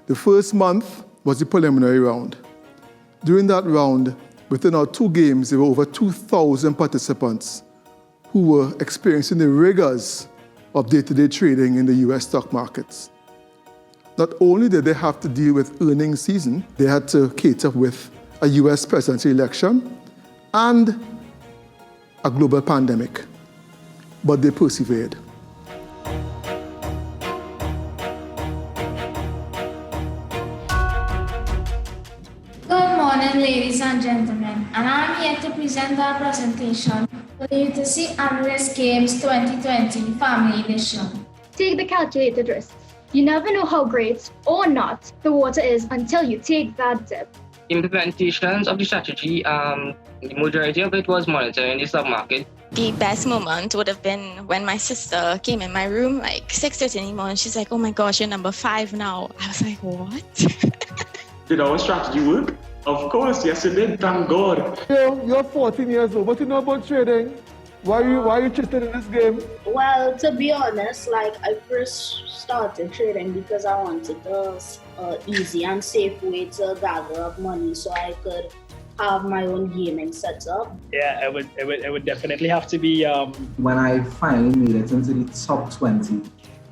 The first month was the preliminary round. During that round, within our 2 games, there were over 2,000 participants who were experiencing the rigors of day-to-day trading in the US stock markets. Not only did they have to deal with earnings season, they had to cater with a US presidential election and a global pandemic, but they persevered. Good morning, ladies and gentlemen, and I'm here to present our presentation for the UTC Analyst Games 2020 Family Edition. Take the calculated risks. You never know how great or not the water is until you take that dip. Implementations of the strategy, the majority of it was monitoring the stock market. The best moment would have been when my sister came in my room like 6:30 in the morning. She's like, "Oh my gosh, you're number 5 now." I was like, "What?" Did our strategy work? Of course, yes it did, thank God. You're 14 years old. What do you know about trading? Why are you interested in this game? Well, to be honest, I first started trading because I wanted an easy and safe way to gather up money so I could have my own gaming setup. Yeah, it would definitely have to be when I finally made it into the top 20.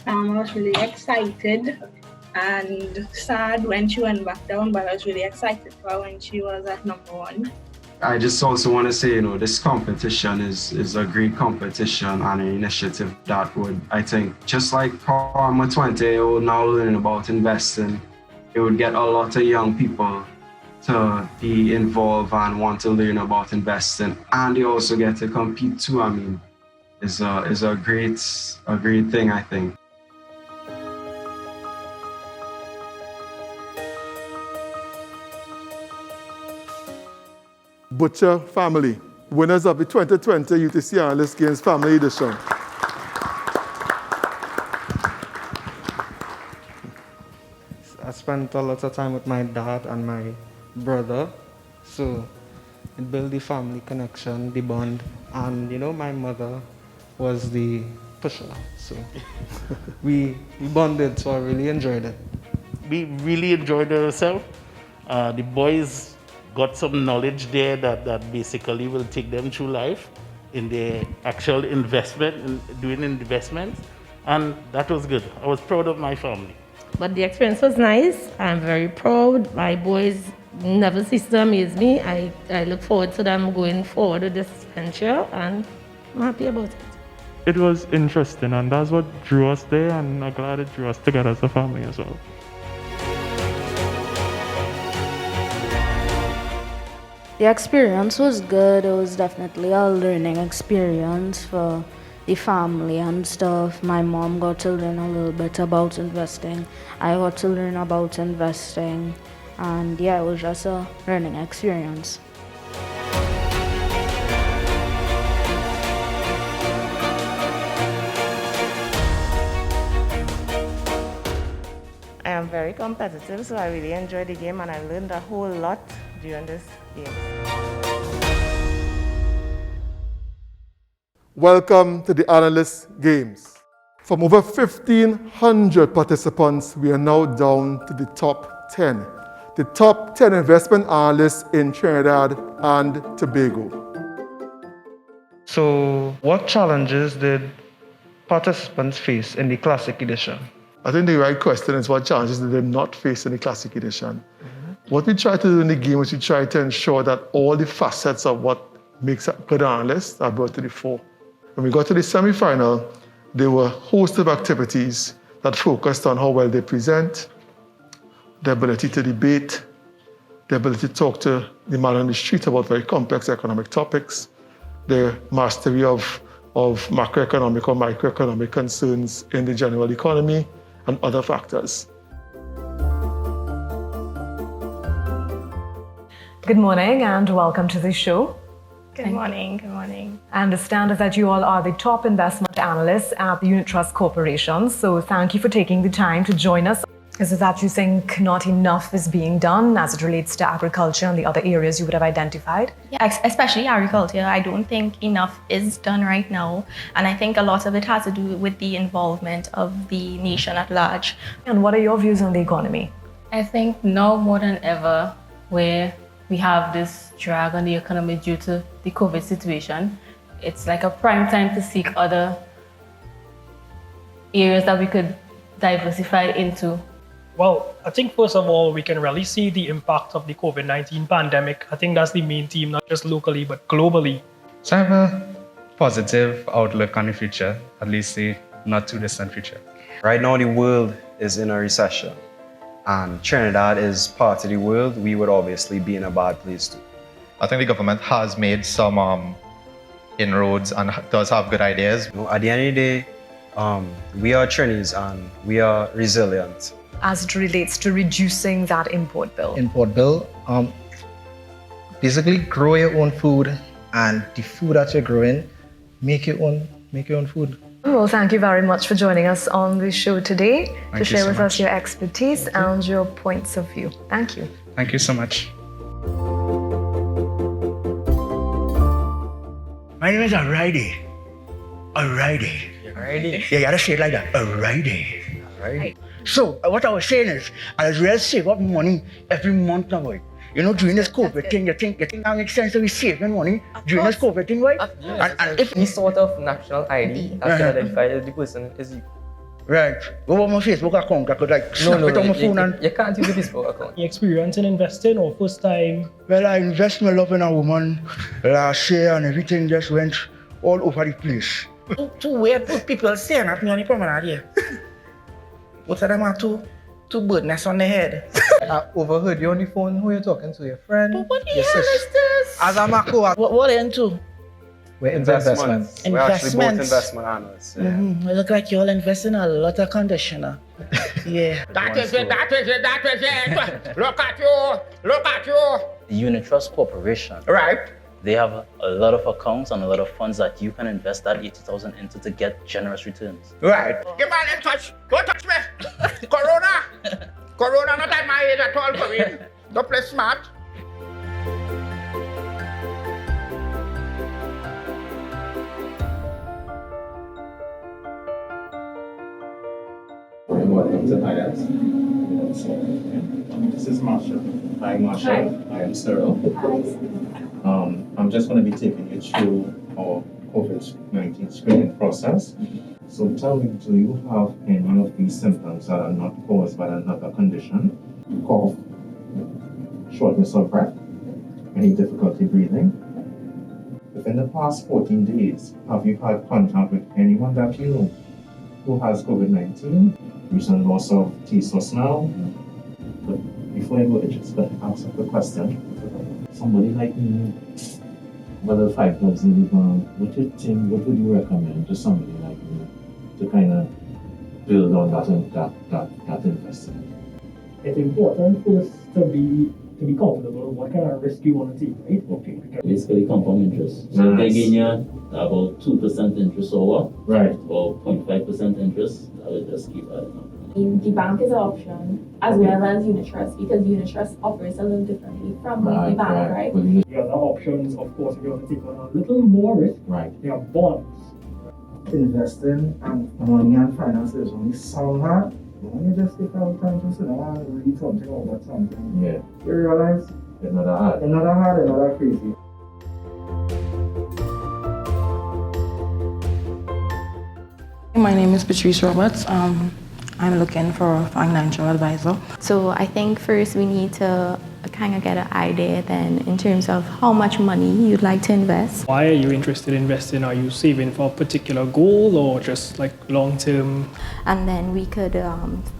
I was really excited and sad when she went back down, but I was really excited for her when she was at number 1. I just also want to say, this competition is a great competition and an initiative that would, I think, just like how I'm a 20-year-old now learning about investing, it would get a lot of young people to be involved and want to learn about investing, and they also get to compete too. I mean, is a great thing, I think. Butcher family, winners of the 2020 UTC Analyst Games Family Edition. I spent a lot of time with my dad and my brother, so it built the family connection, the bond, and my mother was the pusher, so we bonded, so I really enjoyed it. we really enjoyed ourselves. The boys got some knowledge there that basically will take them through life in their actual investment, in doing investments, and that was good. I was proud of my family. But the experience was nice. I'm very proud. My boys never cease to amaze me. I look forward to them going forward with this venture, and I'm happy about it. It was interesting, and that's what drew us there, and I'm glad it drew us together as a family as well. The experience was good. It was definitely a learning experience for the family and stuff. My mom got to learn a little bit about investing. I got to learn about investing. And yeah, it was just a learning experience. I am very competitive, so I really enjoyed the game and I learned a whole lot during this game. Welcome to the Analyst Games. From over 1,500 participants, we are now down to the top 10. The top 10 investment analysts in Trinidad and Tobago. So, what challenges did participants face in the Classic Edition? I think the right question is what challenges did they not face in the Classic Edition? What we try to do in the game is we try to ensure that all the facets of what makes a good analyst are brought to the fore. When we got to the semi-final, there were a host of activities that focused on how well they present, the ability to debate, the ability to talk to the man on the street about very complex economic topics, their mastery of macroeconomic or microeconomic concerns in the general economy, and other factors. Good morning and welcome to the show. Good morning, good morning. I understand that you all are the top investment analysts at the Unit Trust Corporation, so thank you for taking the time to join us. Is it that you think not enough is being done as it relates to agriculture and the other areas you would have identified? Yeah, especially agriculture. I don't think enough is done right now. And I think a lot of it has to do with the involvement of the nation at large. And what are your views on the economy? I think now more than ever, where we have this drag on the economy due to the COVID situation, it's like a prime time to seek other areas that we could diversify into. Well, I think first of all, we can really see the impact of the COVID-19 pandemic. I think that's the main theme, not just locally, but globally. So I have a positive outlook on the future, at least the not too distant future. Right now, the world is in a recession, and Trinidad is part of the world. We would obviously be in a bad place too. I think the government has made some inroads and does have good ideas. At the end of the day, we are Trinis and we are resilient. As it relates to reducing that import bill? Import bill, basically grow your own food, and the food that you're growing, make your own food. Well, thank you very much for joining us on the show today to share with us your expertise and your points of view. Thank you. Thank you so much. My name is Alrighty. Alrighty. Alrighty? Yeah, you gotta say it like that. Alrighty. Alrighty. So, what I was saying is, I was really save up money every month now, boy. You know, during this COVID thing, you think that makes sense to be saving money during this COVID thing, right? And if any sort of national ID that can identify the person is you. Right. Go on my Facebook account, I could like snap it on my phone and... You can't use the Facebook account. Any experience in investing or first time? Well, I invest my love in a woman last year and everything just went all over the place. Two weird people staring at me on the promenade here. Both of them are two bird nests on their head. I overheard you on the phone. Who are you talking to? Your friend? What the hell is this? As a Marco, what are you into? We're into investments. We're actually both investment analysts. Yeah. You look like you all invest in a lot of conditioner. Yeah. That is it. Look at you. The Unit Trust Corporation. Right. They have a lot of accounts and a lot of funds that you can invest that 80,000 into to get generous returns. Right. Give me a touch. Don't touch me. Corona not at my age at all, Corinne. Don't play smart. Welcome to Highlights. This is Marshall. Hi, Marshall. I am Cyril. I'm just going to be taking you through our COVID-19 screening process. So tell me, do you have any of these symptoms that are not caused by another condition? Cough, shortness of breath, any difficulty breathing? Within the past 14 days, have you had contact with anyone that you know who has COVID-19? Recent loss of taste or smell? But before I go, I just got to ask the question. Somebody like me, whether 5,000, what would you recommend to somebody like me to kind of build on that investment? It's important for us to be comfortable. What kind of risk you want to take, right? Okay. Basically compound interest. So Nice. they gain you about 2% interest over, Right. or 0.5% interest. I would just keep that. The bank is an option as well as unit trust, because unit trust operates a little differently from the bank, right? The other options, of course, if you want to take on a little more risk, they are bonds. Investing and money and finances only sound hard. When you just take out time to sit down and read something about something, Yeah. you realize Another hard. another crazy. My name is Patrice Roberts. I'm looking for a financial advisor. So I think first we need to kind of get an idea then in terms of how much money you'd like to invest. Why are you interested in investing? Are you saving for a particular goal or just like long term? And then we could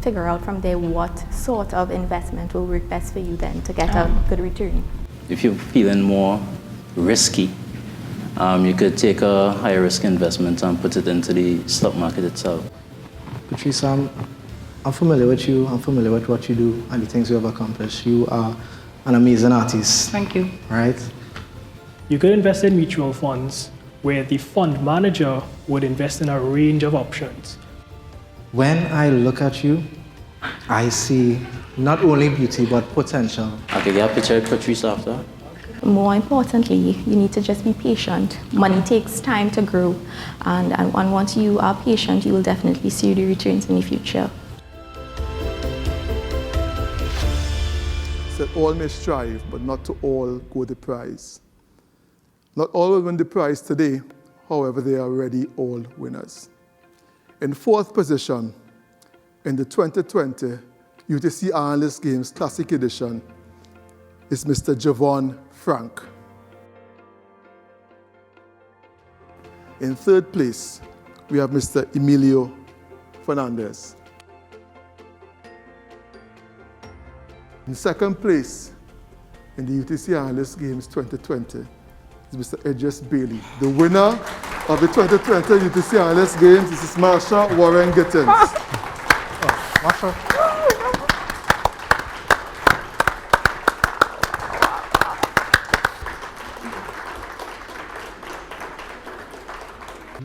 figure out from there what sort of investment will work best for you then to get a good return. If you're feeling more risky, you could take a higher risk investment and put it into the stock market itself. Patrice, I'm familiar with you. I'm familiar with what you do and the things you have accomplished. You are an amazing artist. Thank you. Right? You could invest in mutual funds where the fund manager would invest in a range of options. When I look at you, I see not only beauty but potential. Okay, get a picture of Patrice after. More importantly, you need to just be patient. Money takes time to grow, and once you are patient, you will definitely see the returns in the future. said all may strive, but not to all go the prize. Not all will win the prize today, however, they are already all winners. In fourth position, in the 2020 UTC Analyst Games Classic Edition, is Mr. Javon Frank. In third place, we have Mr. Emilio Fernandez. In second place, in the UTC Analyst Games 2020, is Mr. Edris Bailey. The winner of the 2020 UTC Analyst Games is Marsha Warren Gittins. Marsha.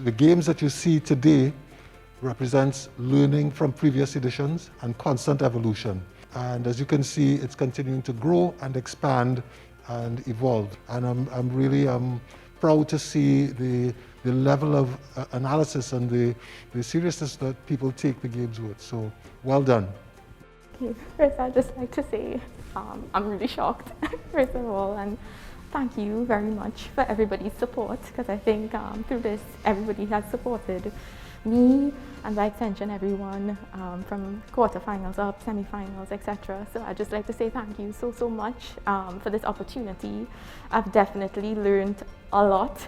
The games that you see today represents learning from previous editions and constant evolution. And as you can see, it's continuing to grow and expand and evolve. And I'm really proud to see the level of analysis and the seriousness that people take the games with. So well done. Thank you. First, I'd just like to say I'm really shocked, first of all, and thank you very much for everybody's support, because I think through this, everybody has supported me and by extension everyone from quarterfinals up, semifinals, etc. So I'd just like to say thank you so much for this opportunity. I've definitely learned a lot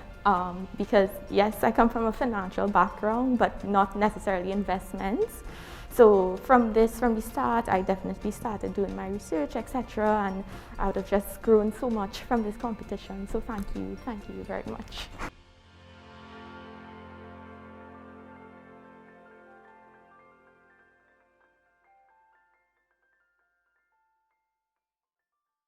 because yes, I come from a financial background, but not necessarily investments. So from the start, I definitely started doing my research, etc. And I would have just grown so much from this competition. So thank you very much.